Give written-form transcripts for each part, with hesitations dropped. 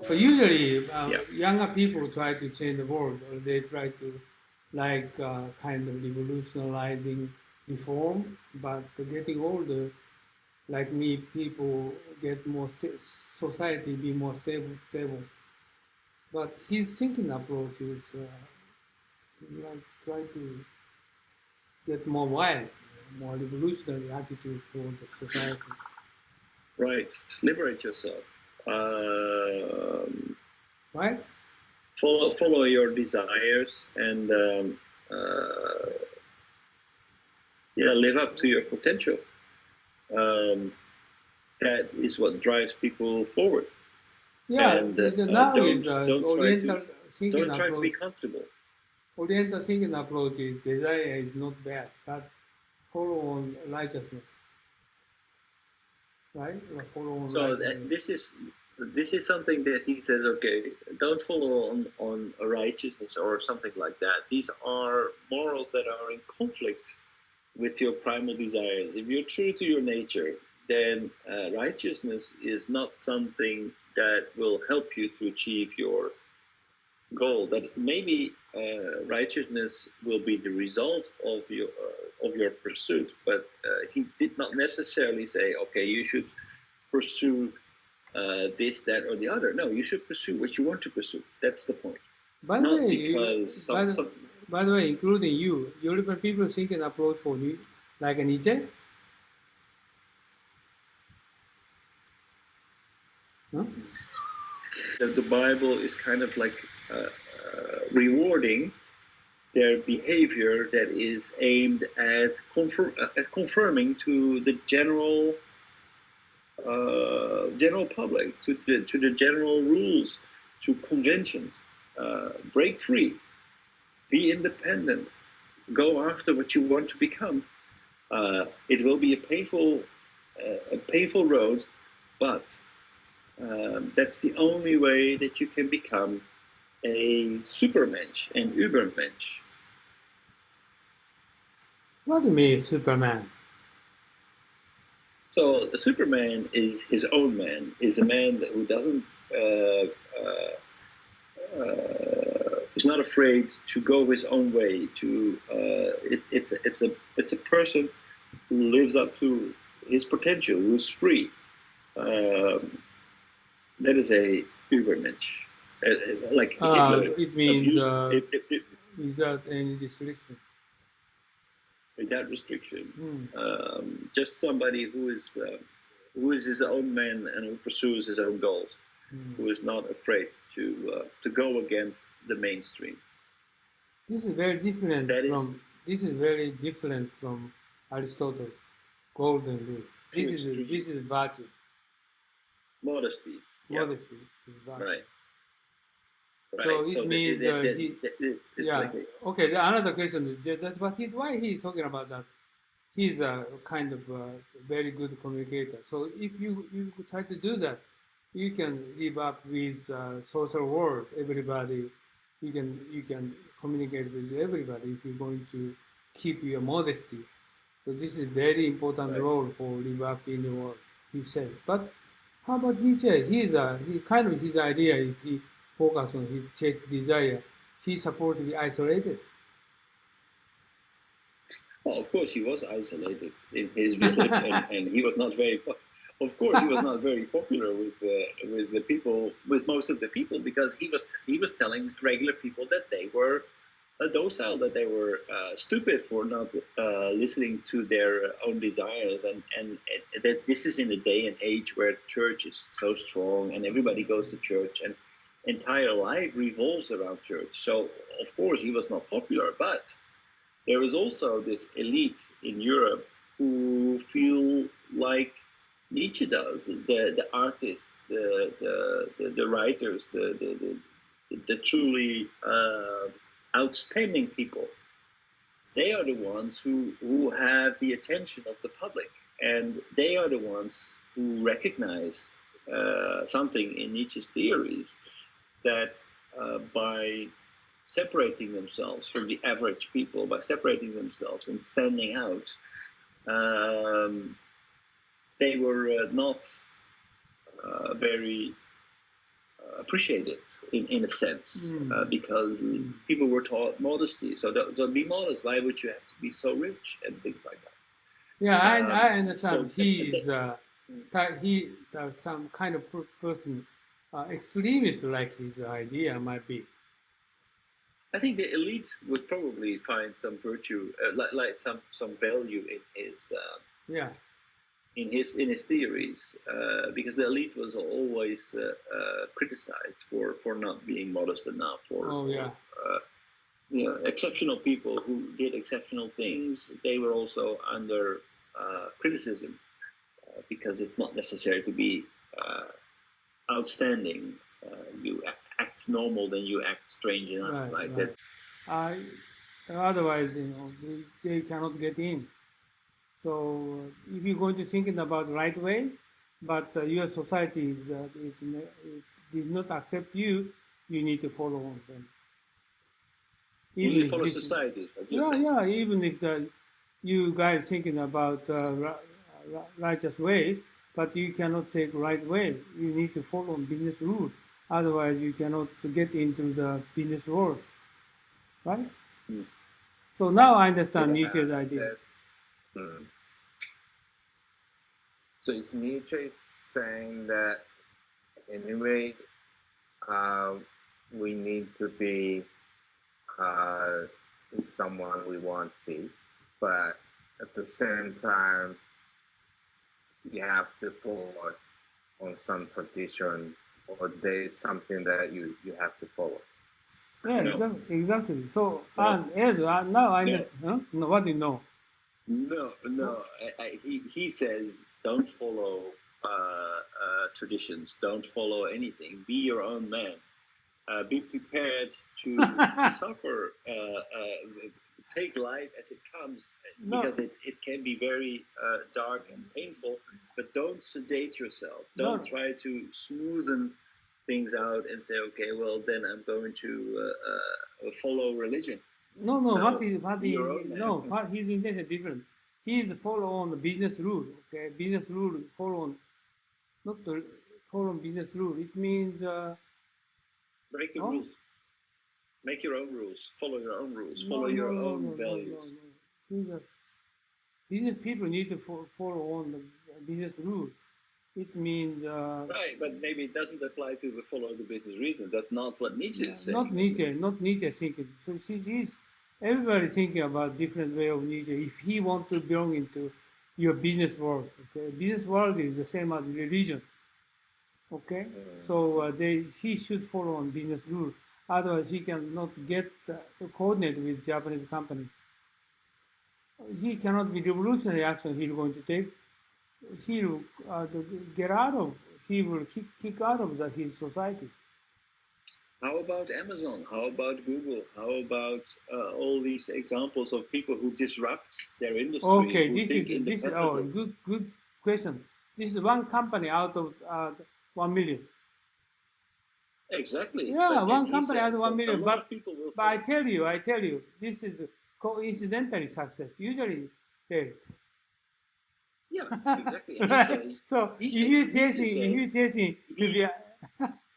But usually, Yeah. younger people try to change the world, or they try to like kind of revolutionizing reform. But getting older, like me, people get more society be more stable. But his thinking approach is like try to get more wild, more revolutionary attitude toward the society. Right. Liberate yourself. Um, Right? follow your desires and yeah, live up to your potential. Um, that is what drives people forward. Yeah, And now is don't try to be comfortable. Oriental thinking approach is desire is not bad, but follow on righteousness, right? Or follow on So righteousness. this is something that he says. Okay, don't follow on righteousness or something like that. These are morals that are in conflict with your primal desires. If you're true to your nature, then righteousness is not something that will help you to achieve your goal. That maybe righteousness will be the result of your pursuit, but he did not necessarily say, okay, you should pursue this, that, or the other. No, you should pursue what you want to pursue. That's the point. By the Not way, because by the way, including you, European people think an approach for you like a Nietzsche. Huh? the Bible is kind of like rewarding their behavior that is aimed at confirming to the general public, to the general rules, to conventions. Break free, be independent, go after what you want to become. It will be a painful road, but that's the only way that you can become a supermensch, an übermensch. What do you mean, Superman? So a Superman is his own man, is a man who doesn't is not afraid to go his own way. It's a person who lives up to his potential, who's free. That is a Übermensch. Like Hitler It means abused without any restriction. without restriction. Hmm. Just somebody who is his own man and who pursues his own goals, who is not afraid to go against the mainstream. This is very different This is very different from Aristotle, golden rule. This is virtue. Modesty. Modesty is virtue. Right. So it means okay. Another question is just why he is talking about that. He's a kind of very good communicator. So if you try to do that, you can live up with social world. Everybody, you can communicate with everybody if you're going to keep your modesty. So this is very important role for live up in the world. He said. But how about Nietzsche? He kind of his idea. If he focus on his chase desire, he's supposed to be isolated. Well, of course, he was isolated in his village, and he was not very. Of course, he was not very popular with the people, with most of the people, because he was telling regular people that they were docile, that they were stupid for not listening to their own desires, and that this is in a day and age where church is so strong and everybody goes to church and entire life revolves around church. So of course he was not popular, but there is also this elite in Europe who feel like Nietzsche does, the artists, the writers, the truly outstanding people. They are the ones who have the attention of the public, and they are the ones who recognize something in Nietzsche's theories, that by separating themselves from the average people, by separating themselves and standing out, they were not very appreciate it in a sense, because Mm. people were taught modesty. So don't be modest. Why would you have to be so rich and things like that? Yeah, I So understand. He's some kind of person, extremist like his idea might be. I think the elite would probably find some virtue, like some value Yeah, in his theories, because the elite was always criticized for not being modest enough, oh yeah, exceptional people who did exceptional things. They were also under criticism, because it's not necessary to be outstanding. You act normal, then you act strange enough, right, like right. that. Otherwise, they cannot get in. So if you're going to think about right way, but your society did not accept you, you need to follow on them. You Even need to if follow this, society. yeah, even if you guys thinking about righteous way, but you cannot take right way. You need to follow business rule. Otherwise, you cannot get into the business world, right? Mm. So now I understand Yeah, Nietzsche's idea. mm. So is Nietzsche saying that anyway, we need to be someone we want to be, but at the same time, you have to follow on some tradition, or there is something that you have to follow. Yeah, No. exactly. So, No. Ed, now I No. understand. Huh? No, what do you know? No. He says don't follow traditions. Don't follow anything. Be your own man. Be prepared to suffer. Take life as it comes, No. because it can be very dark and painful. But don't sedate yourself. Don't No. try to smoothen things out and say, okay, well then I'm going to follow religion. No, No, what be your own man. what his intention is different. He's follow on the business rule. Okay, business rule follow on, not the follow on business rule. It means Break the no? rules. Make your own rules. Follow your own rules. No, Follow no, your no, own no, values. no, no. He just business people need to follow on the business rule. It means Right, but maybe it doesn't apply to the follow the business reason. That's not what Nietzsche is saying. not Nietzsche thinking. So he's everybody thinking about different way of Nietzsche. If he want to belong into your business world, okay, business world is the same as religion. Okay, so he should follow on business rule. Otherwise, he cannot get coordinate with Japanese companies. He cannot be revolutionary action he's going to take. He will get out of. He will kick out of his society. How about Amazon? How about Google? How about all these examples of people who disrupt their industry? Okay, who this think is independently? good question. This is one company out of 1 million. Exactly. Yeah, But one he company said out of 1 that a million. lot But of people will I follow. tell you, this is coincidentally success. Usually fail. Yeah, exactly. And Right. he says, So he if says, you Nietzsche chasing to be he,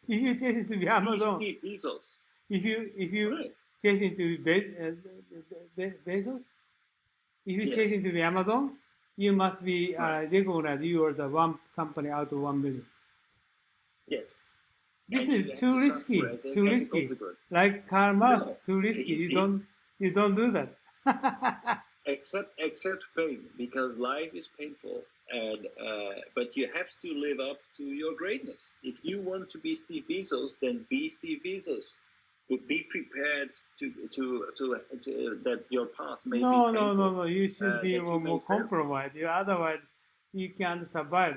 if you chasing to be he's Amazon, Steve Bezos. if you Right. chasing to be Bezos, if you Yes. chasing to be Amazon, you must be Right. recognized you are the one company out of 1 million. Yes. This And you is have too to risky, suffer as too a risky. consequence. Like Karl Marx, No, too risky. he's You don't do that. except pain, because life is painful, and but you have to live up to your greatness. If you want to be Steve Bezos, then be Steve Bezos. But be prepared to that your path may be painful. No. You should be That you may more fail. compromised. Otherwise, you can't survive.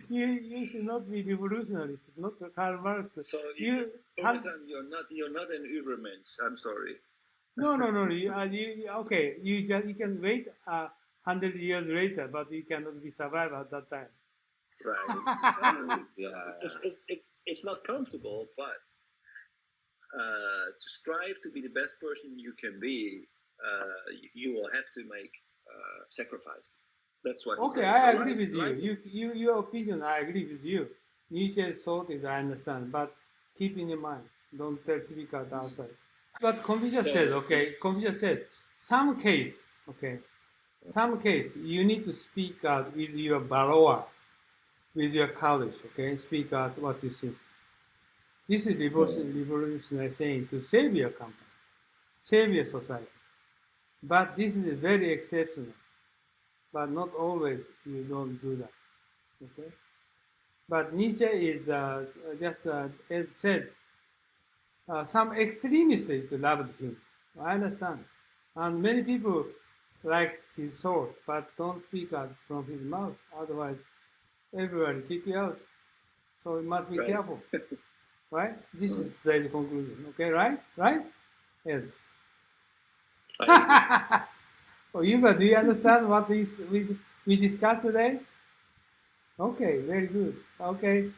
You should not be revolutionary. Not Karl Marx. So Oba-san, you're not an Ubermensch. I'm sorry. No. Okay, you can wait 100 years later, but you cannot be survive at that time. Right. Yeah. It's not comfortable, but to strive to be the best person you can be, you will have to make sacrifice. That's what he Okay, says. I So agree with you. Your opinion, I agree with you. Nietzsche's thought is I understand, but keep in your mind. Don't tell speak out outside. But Confucius said, okay, Confucius said, some case, you need to speak out with your borrower, with your courage, okay? Speak out what you think. This is revolutionary saying to save your company, save your society. But this is very exceptional. But not always you don't do that, okay? But Nietzsche is just, as said, some extremists loved him. I understand. And many people like his thought, but don't speak out from his mouth. Otherwise, everybody kick you out. So you must be careful. Right? This is today's conclusion. Okay, right? Right? Yes. Oh, Yuga, do you understand what we discussed today? Okay, very good. Okay.